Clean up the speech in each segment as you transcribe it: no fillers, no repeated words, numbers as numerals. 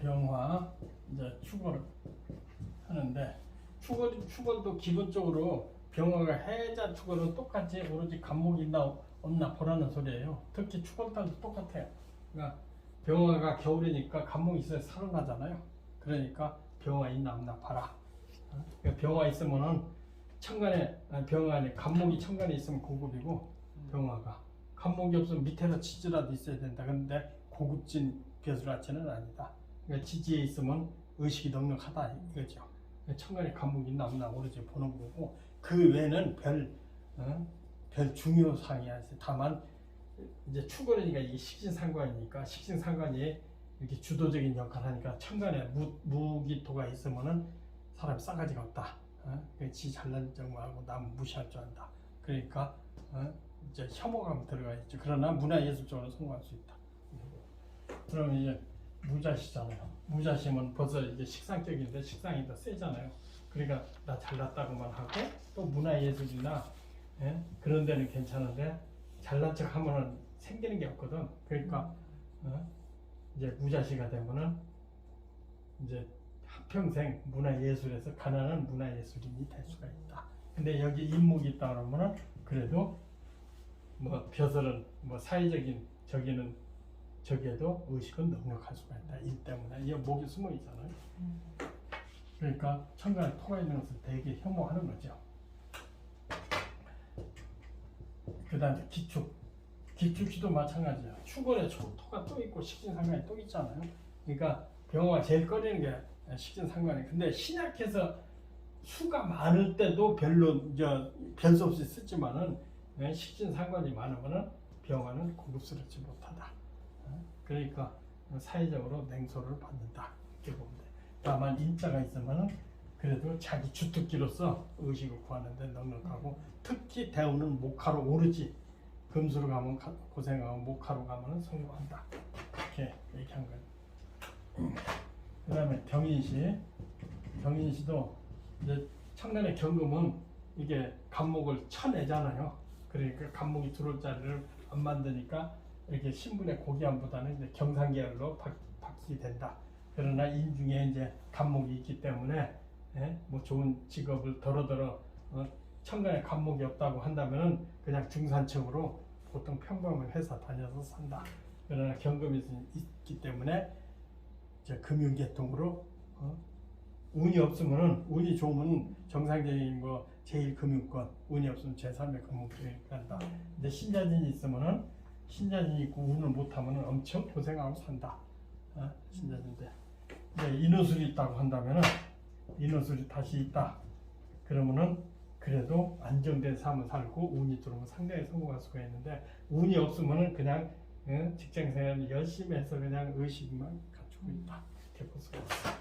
병화 이제 축을 하는데 축월도 기본적으로 병화가 해자 축월은 똑같이 오로지 간목이 있나 없나 보라는 소리예요. 특히 축월달도 똑같아요. 그러니까 병화가 겨울이니까 간목이 있어야 살아나잖아요. 그러니까 병화 있나 없나 봐라. 그러니까 병화 있으면은 천간에 병화에 간목이 천간에 있으면 고급이고 병화가 간목이 없으면 밑에서 지지라도 있어야 된다. 근데 고급진 벼슬아치는 아니다. 그러니까 지지에 있으면 의식이 넉넉하다 이거죠. 천간에 간목이 있나 없나 오로지 보는 거고 그 외에는 별 중요사항이 아니에요. 다만 이제 축월이니까 이게 식신상관이니까 식신상관이 이렇게 주도적인 역할을 하니까 천간에 무기토가 있으면은 사람이 싸가지가 없다. 지 잘난 척하고 남 무시할 줄 안다. 그러니까 이제 혐오감 들어가 있죠. 그러나 문화예술적으로 성공할 수 있다. 그럼 이제 무자시잖아요. 무자시면 벌써 이제 식상격인데 식상이 더 세잖아요. 그러니까 나 잘났다고만 하고 또 문화예술이나 그런 데는 괜찮은데 잘난 척 하면은 생기는 게 없거든. 그러니까 이제 무자시가 되면은 이제 한평생 문화예술에서 가난한 문화예술인이 될 수가 있다. 근데 여기 인목이 있다 그러면은 그래도 뭐 벼슬은 뭐 사회적인 저기에도 의식은 넉넉할 수가 있다. 일 때문에 이 목이 숨어 있잖아요. 그러니까 천간에 토가 있는 것을 되게 혐오하는 거죠. 그 다음에 기축시도 마찬가지야. 축월에 토가 또 있고 식신상관이 또 있잖아요. 그러니까 병화가 제일 꺼리는 게 식신상관이. 근데 신약해서 수가 많을 때도 별로 별수 없이 쓰지만은 식신상관이 많으면은 병화는 고급스럽지 못하다. 그러니까 사회적으로 냉소를 받는다. 이렇게 보면 돼. 다만 인자가 있으면은 그래도 자기 주특기로서 의식을 구하는데 넉넉하고 특히 대우는 목화로 오르지. 금수로 가면 고생하고 목화로 가면은 성공한다. 이렇게 얘기한 거예요. 그 다음에 경인시도 이제 천간의 경금은 이게 간목을 쳐내잖아요. 그러니까 간목이 들어올 자리를 안 만드니까 이렇게 신분의 고귀함보다는 이제 경상계열로 바뀌게 된다. 그러나 인중에 이제 간목이 있기 때문에 뭐 좋은 직업을 더러더러 천간에 간목이 없다고 한다면은 그냥 중산층으로 보통 평범한 회사 다녀서 산다. 그러나 경금이 있기 때문에 이제 금융계통으로 운이 없으면은 운이 좋으면 정상적인 뭐 제1금융권, 운이 없으면 제3의 금융권이 간다. 근데 신자진이 있으면은 신자진이 있고 운을 못하면은 엄청 고생하고 산다. 신자진인데 인후술이 있다고 한다면은 인후술이 다시 있다. 그러면은 그래도 안정된 삶을 살고 운이 들어오면 상당히 성공할 수가 있는데 운이 없으면은 그냥 직장생활 열심히 해서 그냥 의식만 갖추고 있다. 이렇게 볼 수가 있어.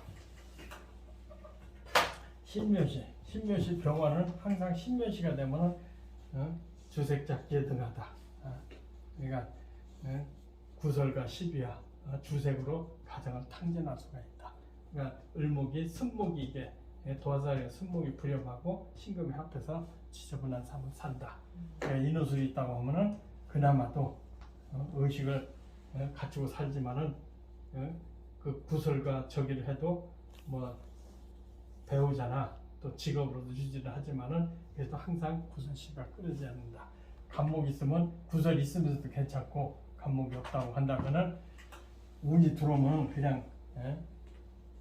신묘시 병화는 항상 신묘시가 되면은 주색잡기에 등하다. 그러니까 구설과 시비와 주색으로 가정을 탕진할 수가 있다. 그러니까 을목이 승목이 이게 도화살에 승목이 불협하고 신금이 합해서 지저분한 삶을 산다. 그러니까 인후술이 있다고 하면은 그나마도 의식을 갖추고 살지만은 그 구설과 저기를 해도 뭐 배우자나 또 직업으로도 유지를 하지만은 그래도 항상 구설시가 끓이지 않는다. 간목이 있으면 구설이 있으면서도 괜찮고 간목이 없다고 한다면은 운이 들어오면 그냥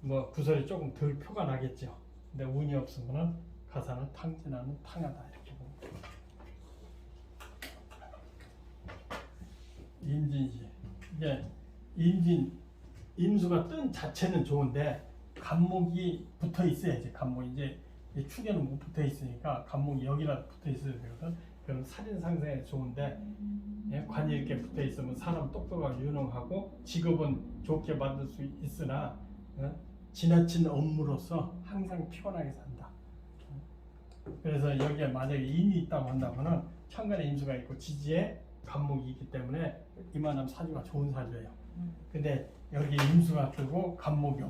뭐 구설이 조금 덜 표가 나겠죠. 근데 운이 없으면은 가사는 탕진하는 탕하다 이렇게 봅니다. 임진시 이게 임수가 뜬 자체는 좋은데 간목이 붙어 있어야지. 간목이 이제 축에는 못 붙어 있으니까 간목이 여기라도 붙어 있어야 되거든. 그럼 살인 상생에 좋은데 관이 이렇게 붙어 있으면 사람 똑똑하고 유능하고 직업은 좋게 만들 수 있으나 지나친 업무로서 항상 피곤하게 산다. 그래서 여기에 만약에 인이 있다고 한다면은 천간에 임수가 있고 지지에 간목이 있기 때문에 이만하면 사주가 좋은 사주예요. 근데 여기 임수가 뜨고 간목이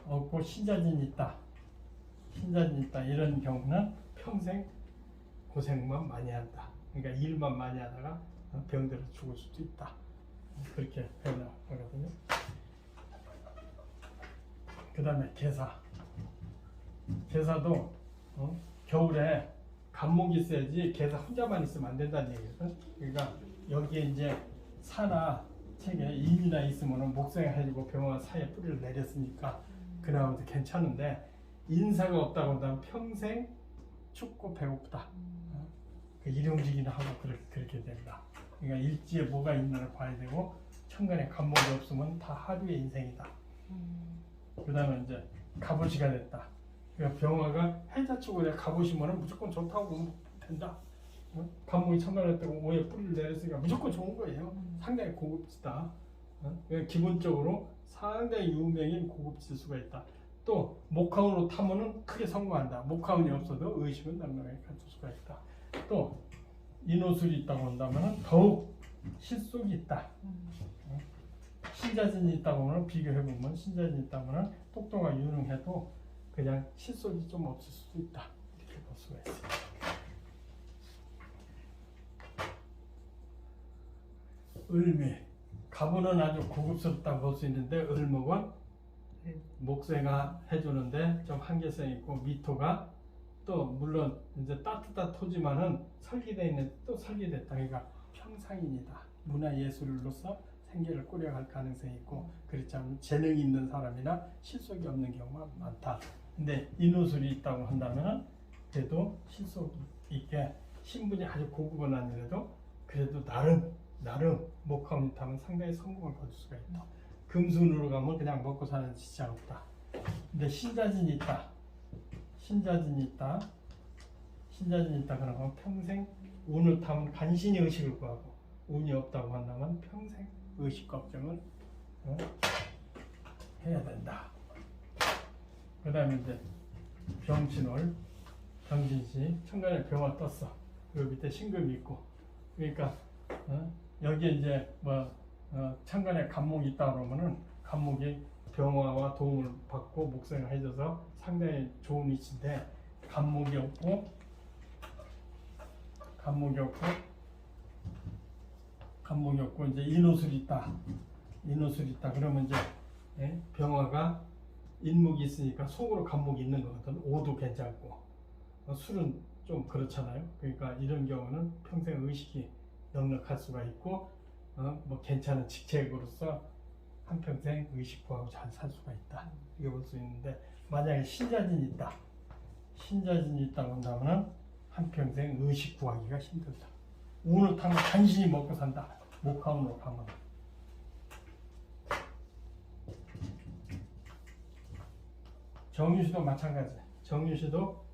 없고 신자진이 있다 이런 경우는 평생 고생만 많이 한다. 그러니까 일만 많이 하다가 병들어 죽을 수도 있다. 그렇게 표현하거든요. 그 다음에 개사도 겨울에 간목이 있어야지 개사 혼자만 있으면 안 된다는 얘기거든. 그러니까 여기에 이제 사나 책에 인이나 있으면 목생해가지고 병원 사이에 뿌리를 내렸으니까 그나마도 괜찮은데 인사가 없다고 한다면 평생 춥고 배고프다. 그 일용직이나 하고 그렇게 된다. 그러니까 일지에 뭐가 있는지 봐야 되고 천간에 간목이 없으면 다 하루의 인생이다. 그 다음에 이제 갑오시가 됐다. 그러니까 병화가 해자축으로 갑오시면 무조건 좋다고 보면 된다. 간목이 천간에 뜨고 오에 뿌리를 내렸으니까 무조건 좋은 거예요. 상당히 고급지다. 그러니까 기본적으로 상당히 유명인 고급 지수가 있다. 또 목화운으로 타면은 크게 성공한다. 목화운이 없어도 의식은 넉넉하게 갖출 수가 있다. 또 인호술이 있다고 한다면 더욱 실속이 있다. 신자진이 있다고 하면 비교해보면 신자진이 있다면 똑똑하고 유능해도 그냥 실속이 좀 없을 수도 있다. 이렇게 볼 수가 있습니다. 을미 가부는 아주 고급스럽다고 볼 수 있는데 을목은 목쇠가 해주는데 좀 한계성이 있고 미토가 또 물론 이제 따뜻한 토지만은 설계되어 있는 또 설계됐다. 그러니까 평상인이다. 문화예술로서 생계를 꾸려갈 가능성이 있고 그렇지 않으면 재능이 있는 사람이나 실속이 없는 경우가 많다. 근데 인호술이 있다고 한다면 그래도 실속 있게 신분이 아주 고급은 아니라도 그래도 나름 목화운이 타면 상당히 성공을 거둘 수가 있다. 금순으로 가면 그냥 먹고 사는 지장 없다. 근데 신자진이 있다. 신자진이 있다 그러면 평생 운을 타면 간신히 의식을 구하고 운이 없다고 한다면 평생 의식 걱정을 해야 된다. 그 다음에 이제 병신월 병진시 천간에 병화 떴어. 그 밑에 신금이 있고 그러니까 여기에 이제 천간에 간목이 있다 그러면은 간목이 병화와 도움을 받고 목생을 해줘서 상당히 좋은 위치인데 간목이 없고 이제 인호술이 있다. 그러면 이제 병화가 인목이 있으니까 속으로 간목이 있는 거거든. 오도 괜찮고 술은 좀 그렇잖아요. 그러니까 이런 경우는 평생 의식이 넉넉할 수가 있고 뭐 괜찮은 직책으로서 한평생 의식구하고 잘 살 수가 있다. 이렇게 볼 수 있는데 만약에 신자진이 있다고 한다면 한평생 의식구하기가 힘들다. 운을 타면 간신히 먹고 산다. 목화운으로 가면 정유시도 마찬가지. 정유시도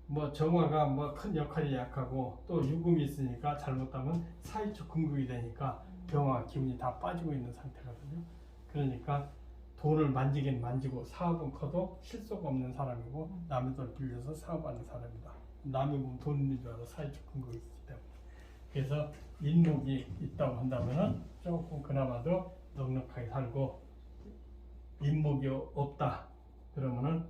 뭐 정화가 뭐 큰 역할이 약하고 또 유금이 있으니까 잘못하면 사이축 금극이 되니까 병화 기운이 다 빠지고 있는 상태거든요. 그러니까 돈을 만지긴 만지고 사업은 커도 실속 없는 사람이고 남의 돈 빌려서 사업하는 사람이다. 남의 돈 있는 줄 알아 사이축 금극이 있기 때문에. 그래서 인목이 있다고 한다면은 조금 그나마도 넉넉하게 살고 인목이 없다 그러면은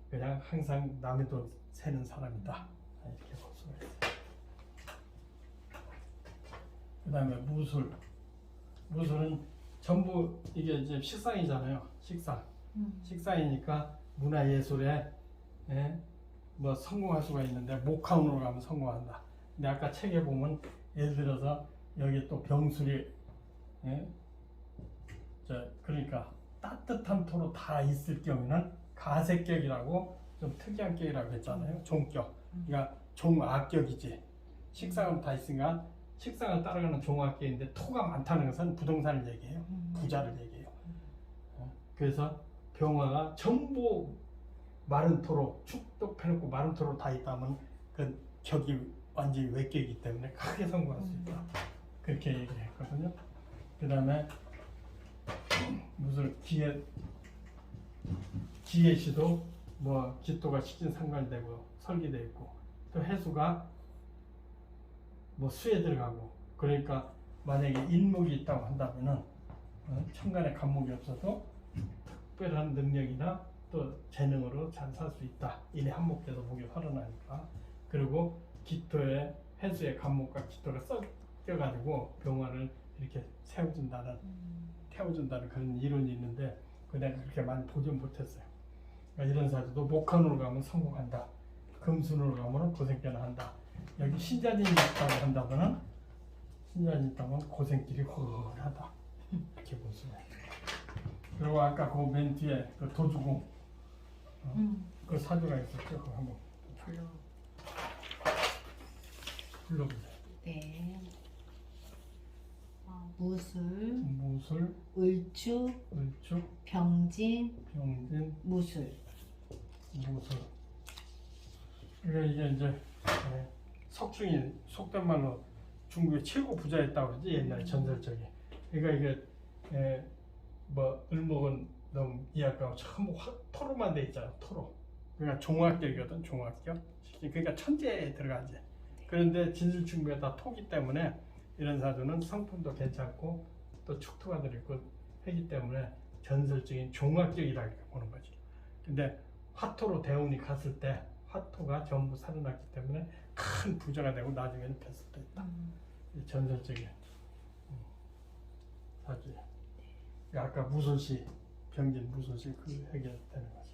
그냥 항상 남의 돈 세는 사람이다. 이렇게 볼 수가 있어요. 그 다음에 무술은 전부 이게 이제 식상이잖아요. 식상이니까 문화예술에 뭐 성공할 수가 있는데 목화운으로 가면 성공한다. 근데 아까 책에 보면 예를 들어서 여기 또 병술이 그러니까 따뜻한 토로 다 있을 경우는 가색격이라고 좀 특이한 격이라고 했잖아요. 종격. 그러니까 종악격이지. 식상은 다 있으니까 식상을 따라가는 종악격인데 토가 많다는 것은 부동산을 얘기해요. 부자를 얘기해요. 그래서 병화가 전부 마른 토로 축도 펴놓고 마른 토로 다 있다면 그 격이 완전히 외격이기 때문에 크게 성공할 수 있다. 그렇게 얘기를 했거든요. 그 다음에 무슨 기해시도 뭐 기토가 식진상관이 되고 설계되어 있고 또 해수가 뭐 수에 들어가고 그러니까 만약에 인목이 있다고 한다면은 천간에 간목이 없어도 특별한 능력이나 또 재능으로 잘 살 수 있다. 인의 한목돼서 목이 활어나니까. 그리고 기토에 해수의 간목과 기토가 섞여가지고 병화를 이렇게 태워준다는 그런 이론이 있는데 내가 그렇게 많이 보지 못했어요. 그러니까 이런 사주도 목한으로 가면 성공한다. 금순으로 가면 고생깨나 한다. 여기 신자진이 있다고 한다거나 신자진이 있다면 고생길이 훤하다. 이렇게 보시면. 그리고 아까 그 맨 뒤에 그 도주궁 그 사주가 있었죠. 그거 한번 불러보세요. 네. 무술, 무술, 을축, 을축, 병진, 병진, 무술. 무술. 그러니까 이게 이제 석중이 속된 말로 중국의 최고 부자였다고 그러지 옛날 전설적인. 그러니까 이게 뭐 을목은 너무 이해할까 전부 토로만 돼 있잖아. 토로. 그러니까 종합격이거든. 종합격. 그러니까 천재에 들어가지. 그런데 진술충부가 다 토기 때문에 이런 사주는 성품도 괜찮고 또 축토가 들어있고 하기 때문에 전설적인 종합격이라 이렇게 보는 거지. 근데 화토로 대운이 갔을 때 화토가 전부 살아났기 때문에 큰 부자가 되고 나중에는 뵀을 때 있다. 전설적인 사주야. 아까 무소시 병진 무소시 그 해결되는 거지.